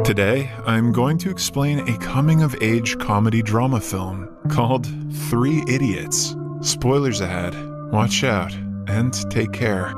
Today, I'm going to explain a coming-of-age comedy drama film called Three Idiots. Spoilers ahead. Watch out and take care.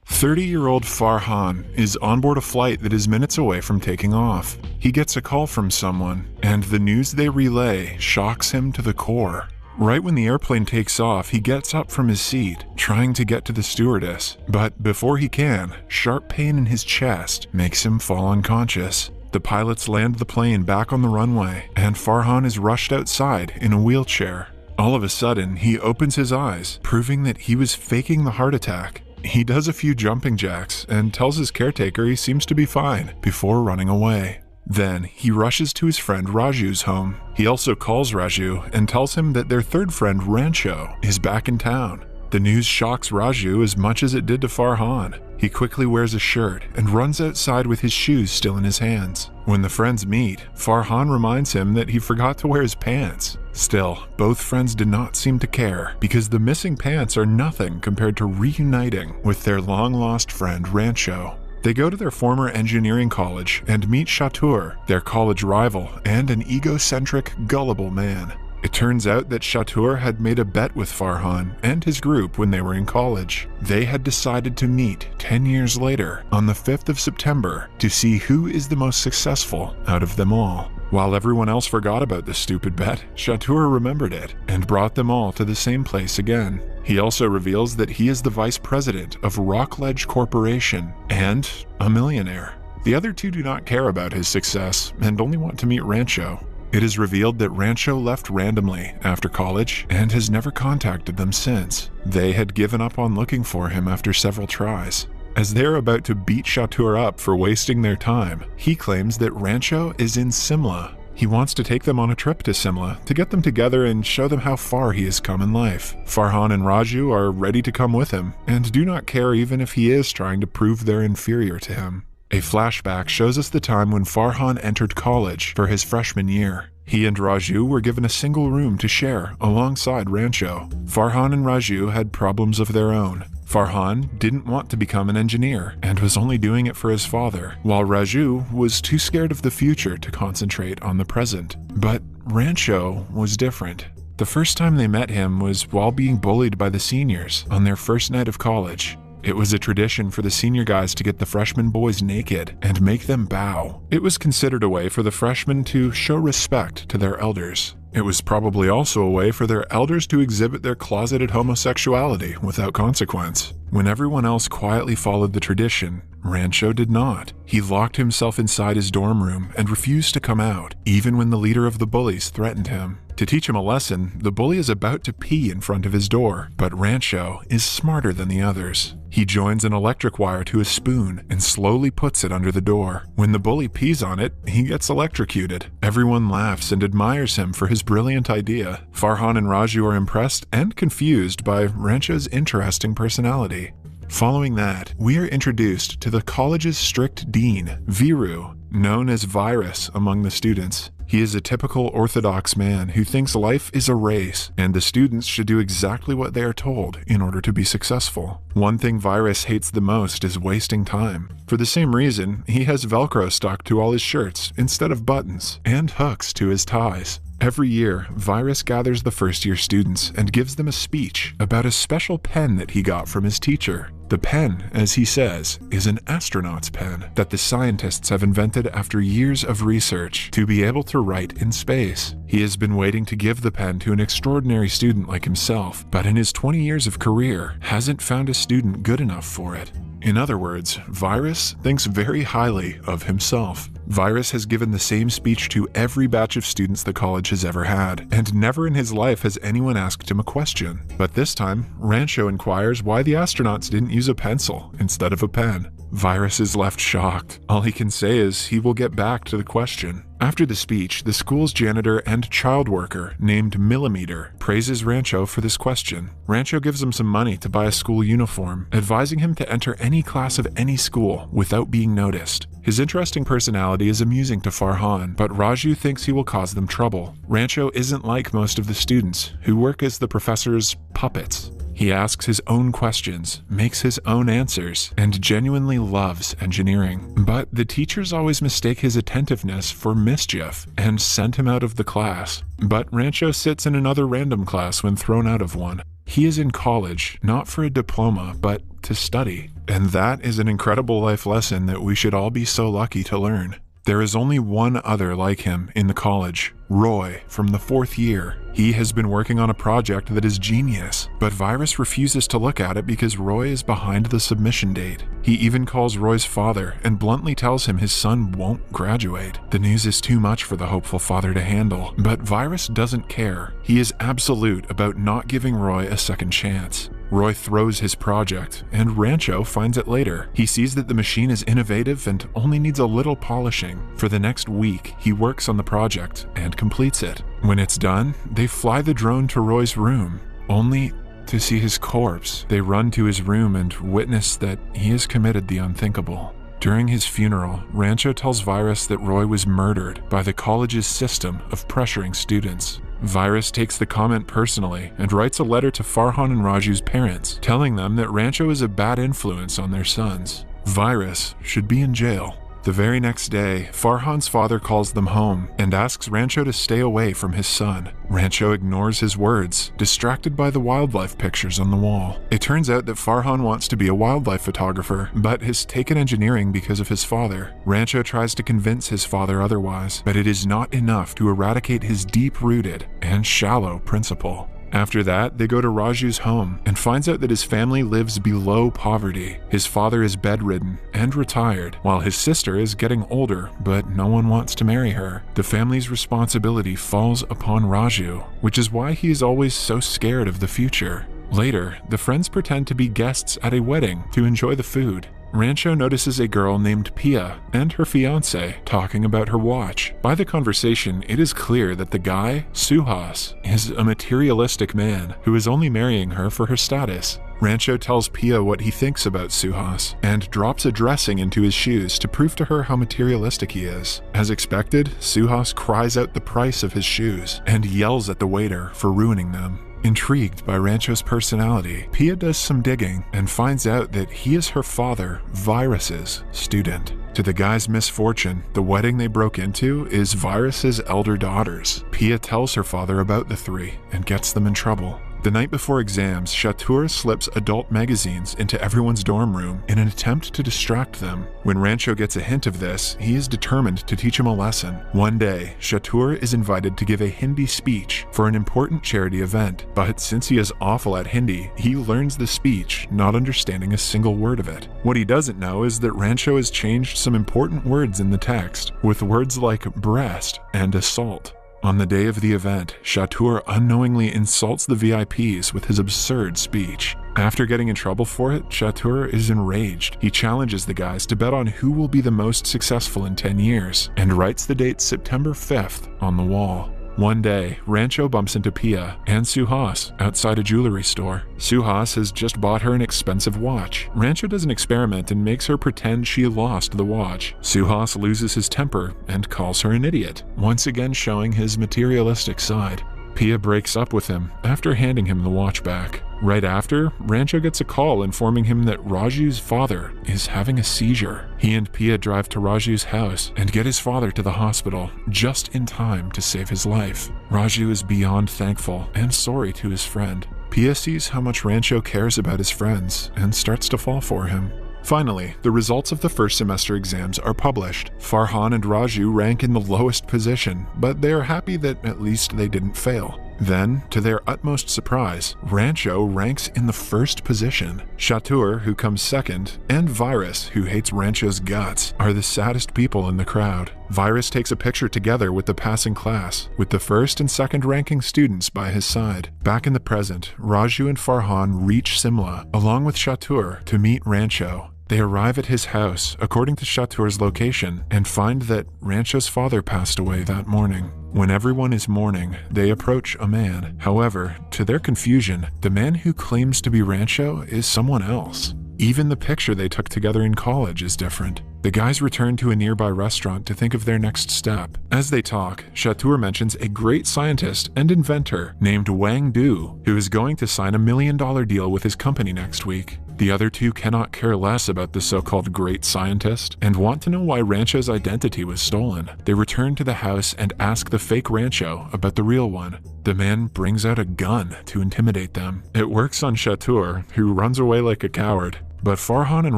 30-year-old Farhan is on board a flight that is minutes away from taking off. He gets a call from someone, and the news they relay shocks him to the core. Right when the airplane takes off, he gets up from his seat, trying to get to the stewardess. But before he can, sharp pain in his chest makes him fall unconscious. The pilots land the plane back on the runway, and Farhan is rushed outside in a wheelchair. All of a sudden, he opens his eyes, proving that he was faking the heart attack. He does a few jumping jacks and tells his caretaker he seems to be fine before running away. Then, he rushes to his friend Raju's home. He also calls Raju and tells him that their third friend Rancho is back in town. The news shocks Raju as much as it did to Farhan. He quickly wears a shirt and runs outside with his shoes still in his hands. When the friends meet, Farhan reminds him that he forgot to wear his pants. Still, both friends did not seem to care, because the missing pants are nothing compared to reuniting with their long-lost friend Rancho. They go to their former engineering college and meet Chatur, their college rival and an egocentric, gullible man. It turns out that Chatur had made a bet with Farhan and his group when they were in college. They had decided to meet 10 years later on the 5th of September to see who is the most successful out of them all. While everyone else forgot about the stupid bet, Chatur remembered it and brought them all to the same place again. He also reveals that he is the vice president of Rockledge Corporation and a millionaire. The other two do not care about his success and only want to meet Rancho. It is revealed that Rancho left randomly after college and has never contacted them since. They had given up on looking for him after several tries. As they are about to beat Chatur up for wasting their time, he claims that Rancho is in Simla. He wants to take them on a trip to Simla to get them together and show them how far he has come in life. Farhan and Raju are ready to come with him and do not care even if he is trying to prove they're inferior to him. A flashback shows us the time when Farhan entered college for his freshman year. He and Raju were given a single room to share alongside Rancho. Farhan and Raju had problems of their own. Farhan didn't want to become an engineer and was only doing it for his father, while Raju was too scared of the future to concentrate on the present. But Rancho was different. The first time they met him was while being bullied by the seniors on their first night of college. It was a tradition for the senior guys to get the freshman boys naked and make them bow. It was considered a way for the freshmen to show respect to their elders. It was probably also a way for their elders to exhibit their closeted homosexuality without consequence. When everyone else quietly followed the tradition, Rancho did not. He locked himself inside his dorm room and refused to come out, even when the leader of the bullies threatened him. To teach him a lesson, the bully is about to pee in front of his door, but Rancho is smarter than the others. He joins an electric wire to a spoon and slowly puts it under the door. When the bully pees on it, he gets electrocuted. Everyone laughs and admires him for his brilliant idea. Farhan and Raju are impressed and confused by Rancho's interesting personality. Following that, we are introduced to the college's strict dean, Viru, known as Virus among the students. He is a typical orthodox man who thinks life is a race, and the students should do exactly what they are told in order to be successful. One thing Virus hates the most is wasting time. For the same reason, he has Velcro stuck to all his shirts instead of buttons, and hooks to his ties. Every year, Virus gathers the first-year students and gives them a speech about a special pen that he got from his teacher. The pen, as he says, is an astronaut's pen that the scientists have invented after years of research to be able to write in space. He has been waiting to give the pen to an extraordinary student like himself, but in his 20 years of career, hasn't found a student good enough for it. In other words, Virus thinks very highly of himself. Virus has given the same speech to every batch of students the college has ever had, and never in his life has anyone asked him a question. But this time, Rancho inquires why the astronauts didn't use a pencil instead of a pen. Virus is left shocked. All he can say is he will get back to the question. After the speech, the school's janitor and child worker, named Millimeter, praises Rancho for this question. Rancho gives him some money to buy a school uniform, advising him to enter any class of any school without being noticed. His interesting personality is amusing to Farhan, but Raju thinks he will cause them trouble. Rancho isn't like most of the students, who work as the professor's puppets. He asks his own questions, makes his own answers, and genuinely loves engineering. But the teachers always mistake his attentiveness for mischief and send him out of the class. But Rancho sits in another random class when thrown out of one. He is in college, not for a diploma, but to study. And that is an incredible life lesson that we should all be so lucky to learn. There is only one other like him in the college, Roy, from the 4th year. He has been working on a project that is genius, but Virus refuses to look at it because Roy is behind the submission date. He even calls Roy's father and bluntly tells him his son won't graduate. The news is too much for the hopeful father to handle, but Virus doesn't care. He is absolute about not giving Roy a second chance. Roy throws his project, and Rancho finds it later. He sees that the machine is innovative and only needs a little polishing. For the next week, he works on the project and completes it. When it's done, they fly the drone to Roy's room, only to see his corpse. They run to his room and witness that he has committed the unthinkable. During his funeral, Rancho tells Virus that Roy was murdered by the college's system of pressuring students. Virus takes the comment personally and writes a letter to Farhan and Raju's parents, telling them that Rancho is a bad influence on their sons. Virus should be in jail. The very next day, Farhan's father calls them home and asks Rancho to stay away from his son. Rancho ignores his words, distracted by the wildlife pictures on the wall. It turns out that Farhan wants to be a wildlife photographer, but has taken engineering because of his father. Rancho tries to convince his father otherwise, but it is not enough to eradicate his deep-rooted and shallow principle. After that, they go to Raju's home and finds out that his family lives below poverty. His father is bedridden and retired, while his sister is getting older, but no one wants to marry her. The family's responsibility falls upon Raju, which is why he is always so scared of the future. Later, the friends pretend to be guests at a wedding to enjoy the food. Rancho notices a girl named Pia and her fiancé talking about her watch. By the conversation, it is clear that the guy, Suhas, is a materialistic man who is only marrying her for her status. Rancho tells Pia what he thinks about Suhas and drops a dressing into his shoes to prove to her how materialistic he is. As expected, Suhas cries out the price of his shoes and yells at the waiter for ruining them. Intrigued by Rancho's personality, Pia does some digging and finds out that he is her father, Virus's student. To the guy's misfortune, the wedding they broke into is Virus's elder daughter's. Pia tells her father about the three and gets them in trouble. The night before exams, Chatur slips adult magazines into everyone's dorm room in an attempt to distract them. When Rancho gets a hint of this, he is determined to teach him a lesson. One day, Chatur is invited to give a Hindi speech for an important charity event, but since he is awful at Hindi, he learns the speech, not understanding a single word of it. What he doesn't know is that Rancho has changed some important words in the text, with words like breast and assault. On the day of the event, Chatur unknowingly insults the VIPs with his absurd speech. After getting in trouble for it, Chatur is enraged. He challenges the guys to bet on who will be the most successful in 10 years, and writes the date September 5th on the wall. One day, Rancho bumps into Pia and Suhas outside a jewelry store. Suhas has just bought her an expensive watch. Rancho does an experiment and makes her pretend she lost the watch. Suhas loses his temper and calls her an idiot, once again showing his materialistic side. Pia breaks up with him after handing him the watch back. Right after, Rancho gets a call informing him that Raju's father is having a seizure. He and Pia drive to Raju's house and get his father to the hospital just in time to save his life. Raju is beyond thankful and sorry to his friend. Pia sees how much Rancho cares about his friends and starts to fall for him. Finally, the results of the first semester exams are published. Farhan and Raju rank in the lowest position, but they are happy that at least they didn't fail. Then, to their utmost surprise, Rancho ranks in the first position. Chatur, who comes second, and Virus, who hates Rancho's guts, are the saddest people in the crowd. Virus takes a picture together with the passing class, with the first and second ranking students by his side. Back in the present, Raju and Farhan reach Simla, along with Chatur, to meet Rancho. They arrive at his house, according to Chatur's location, and find that Rancho's father passed away that morning. When everyone is mourning, they approach a man. However, to their confusion, the man who claims to be Rancho is someone else. Even the picture they took together in college is different. The guys return to a nearby restaurant to think of their next step. As they talk, Chateau mentions a great scientist and inventor named Wang Du, who is going to sign $1 million deal with his company next week. The other two cannot care less about the so-called great scientist and want to know why Rancho's identity was stolen. They return to the house and ask the fake Rancho about the real one. The man brings out a gun to intimidate them. It works on Chateau, who runs away like a coward. But Farhan and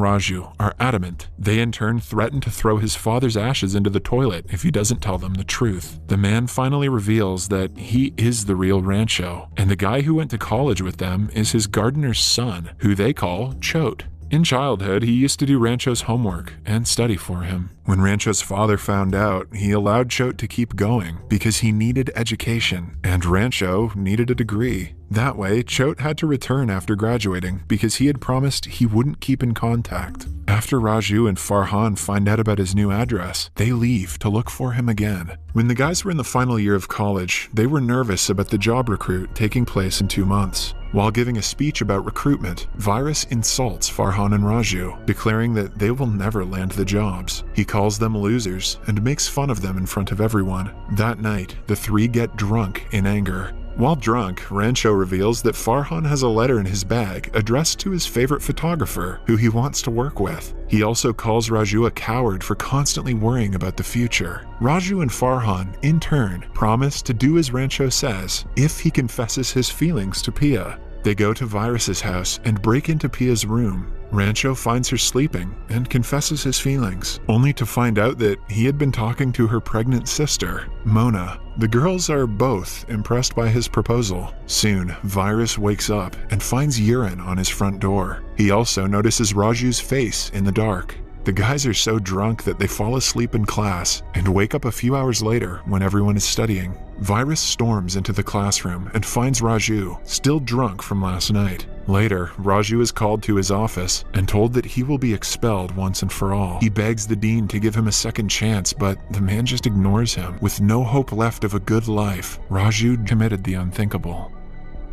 Raju are adamant. They in turn threaten to throw his father's ashes into the toilet if he doesn't tell them the truth. The man finally reveals that he is the real Rancho, and the guy who went to college with them is his gardener's son, who they call Chote. In childhood, he used to do Rancho's homework and study for him. When Rancho's father found out, he allowed Chote to keep going because he needed education, and Rancho needed a degree. That way, Chote had to return after graduating because he had promised he wouldn't keep in contact. After Raju and Farhan find out about his new address, they leave to look for him again. When the guys were in the final year of college, they were nervous about the job recruit taking place in 2 months. While giving a speech about recruitment, Virus insults Farhan and Raju, declaring that they will never land the jobs. He calls them losers and makes fun of them in front of everyone. That night, the three get drunk in anger. While drunk, Rancho reveals that Farhan has a letter in his bag addressed to his favorite photographer, who he wants to work with. He also calls Raju a coward for constantly worrying about the future. Raju and Farhan, in turn, promise to do as Rancho says if he confesses his feelings to Pia. They go to Virus's house and break into Pia's room. Rancho finds her sleeping and confesses his feelings, only to find out that he had been talking to her pregnant sister, Mona. The girls are both impressed by his proposal. Soon, Virus wakes up and finds urine on his front door. He also notices Raju's face in the dark. The guys are so drunk that they fall asleep in class and wake up a few hours later when everyone is studying. Virus storms into the classroom and finds Raju, still drunk from last night. Later, Raju is called to his office and told that he will be expelled once and for all. He begs the dean to give him a second chance, but the man just ignores him. With no hope left of a good life, Raju committed the unthinkable.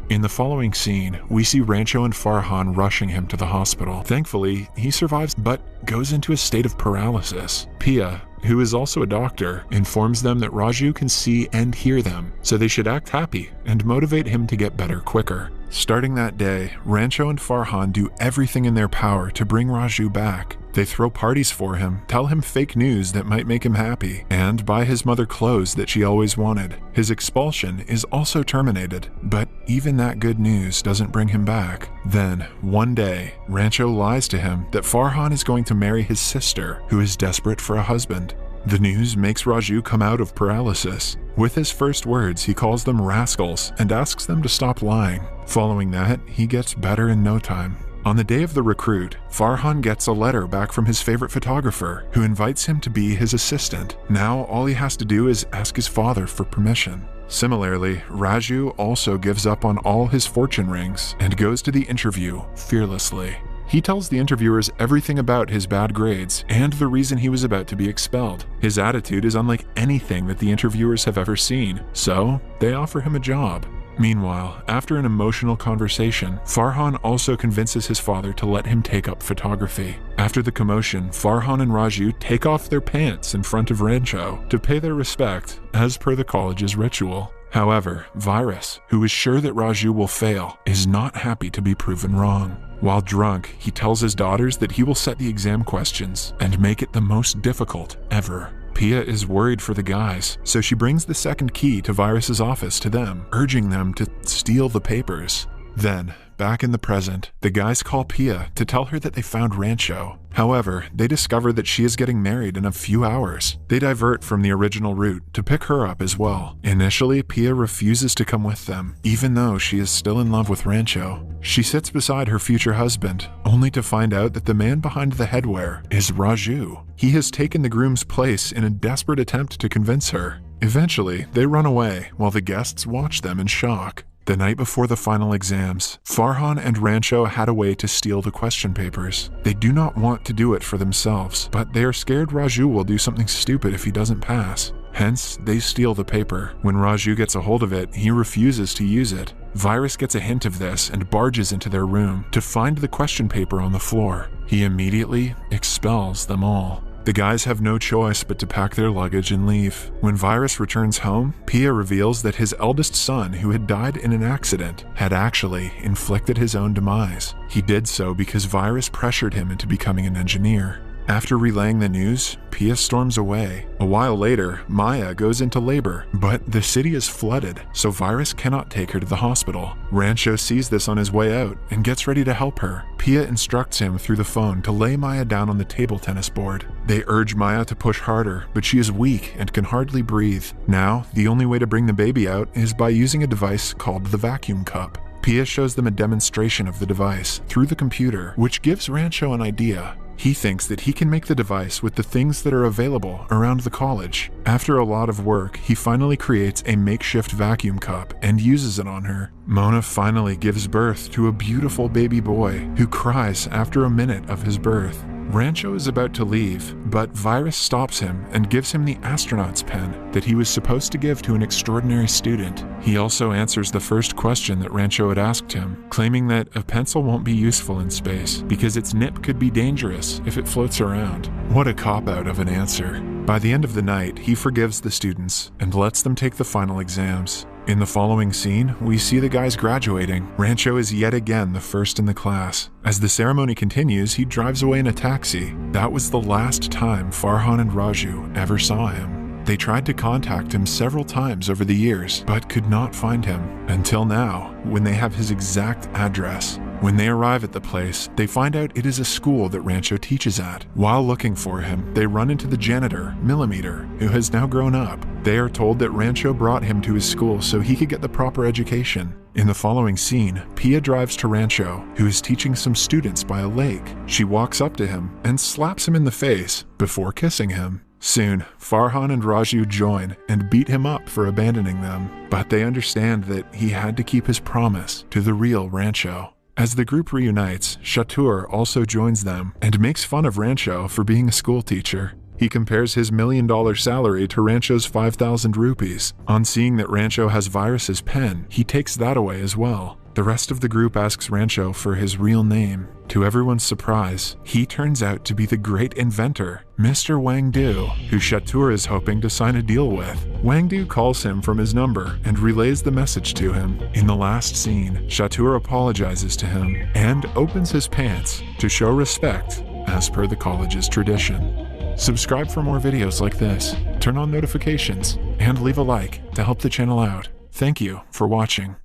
In the following scene, we see Rancho and Farhan rushing him to the hospital. Thankfully, he survives but goes into a state of paralysis. Pia, who is also a doctor, informs them that Raju can see and hear them, so they should act happy and motivate him to get better quicker. Starting that day, Rancho and Farhan do everything in their power to bring Raju back. They throw parties for him, tell him fake news that might make him happy, and buy his mother clothes that she always wanted. His expulsion is also terminated, but even that good news doesn't bring him back. Then, one day, Rancho lies to him that Farhan is going to marry his sister, who is desperate for a husband. The news makes Raju come out of paralysis. With his first words, he calls them rascals and asks them to stop lying. Following that, he gets better in no time. On the day of the recruit, Farhan gets a letter back from his favorite photographer, who invites him to be his assistant. Now all he has to do is ask his father for permission. Similarly, Raju also gives up on all his fortune rings and goes to the interview fearlessly. He tells the interviewers everything about his bad grades and the reason he was about to be expelled. His attitude is unlike anything that the interviewers have ever seen, so they offer him a job. Meanwhile, after an emotional conversation, Farhan also convinces his father to let him take up photography. After the commotion, Farhan and Raju take off their pants in front of Rancho to pay their respect, as per the college's ritual. However, Virus, who is sure that Raju will fail, is not happy to be proven wrong. While drunk, he tells his daughters that he will set the exam questions and make it the most difficult ever. Pia is worried for the guys, so she brings the second key to Virus's office to them, urging them to steal the papers. Then, back in the present, the guys call Pia to tell her that they found Rancho. However, they discover that she is getting married in a few hours. They divert from the original route to pick her up as well. Initially, Pia refuses to come with them, even though she is still in love with Rancho. She sits beside her future husband, only to find out that the man behind the headwear is Raju. He has taken the groom's place in a desperate attempt to convince her. Eventually, they run away while the guests watch them in shock. The night before the final exams, Farhan and Rancho had a way to steal the question papers. They do not want to do it for themselves, but they are scared Raju will do something stupid if he doesn't pass. Hence, they steal the paper. When Raju gets a hold of it, he refuses to use it. Virus gets a hint of this and barges into their room to find the question paper on the floor. He immediately expels them all. The guys have no choice but to pack their luggage and leave. When Virus returns home, Pia reveals that his eldest son, who had died in an accident, had actually inflicted his own demise. He did so because Virus pressured him into becoming an engineer. After relaying the news, Pia storms away. A while later, Maya goes into labor, but the city is flooded, so Virus cannot take her to the hospital. Rancho sees this on his way out and gets ready to help her. Pia instructs him through the phone to lay Maya down on the table tennis board. They urge Maya to push harder, but she is weak and can hardly breathe. Now, the only way to bring the baby out is by using a device called the vacuum cup. Pia shows them a demonstration of the device through the computer, which gives Rancho an idea. He thinks that he can make the device with the things that are available around the college. After a lot of work, he finally creates a makeshift vacuum cup and uses it on her. Mona finally gives birth to a beautiful baby boy who cries after a minute of his birth. Rancho is about to leave, but Virus stops him and gives him the astronaut's pen that he was supposed to give to an extraordinary student. He also answers the first question that Rancho had asked him, claiming that a pencil won't be useful in space because its nip could be dangerous if it floats around. What a cop-out of an answer. By the end of the night, he forgives the students and lets them take the final exams. In the following scene, we see the guys graduating. Rancho is yet again the first in the class. As the ceremony continues, he drives away in a taxi. That was the last time Farhan and Raju ever saw him. They tried to contact him several times over the years, but could not find him. Until now, when they have his exact address. When they arrive at the place, they find out it is a school that Rancho teaches at. While looking for him, they run into the janitor, Millimeter, who has now grown up. They are told that Rancho brought him to his school so he could get the proper education. In the following scene, Pia drives to Rancho, who is teaching some students by a lake. She walks up to him and slaps him in the face before kissing him. Soon, Farhan and Raju join and beat him up for abandoning them, but they understand that he had to keep his promise to the real Rancho. As the group reunites, Chatur also joins them and makes fun of Rancho for being a school teacher. He compares his $1 million salary to Rancho's 5,000 rupees. On seeing that Rancho has Virus's pen, he takes that away as well. The rest of the group asks Rancho for his real name. To everyone's surprise, he turns out to be the great inventor, Mr. Wang Du, who Chatur is hoping to sign a deal with. Wang Du calls him from his number and relays the message to him. In the last scene, Chatur apologizes to him and opens his pants to show respect as per the college's tradition. Subscribe for more videos like this, turn on notifications, and leave a like to help the channel out. Thank you for watching.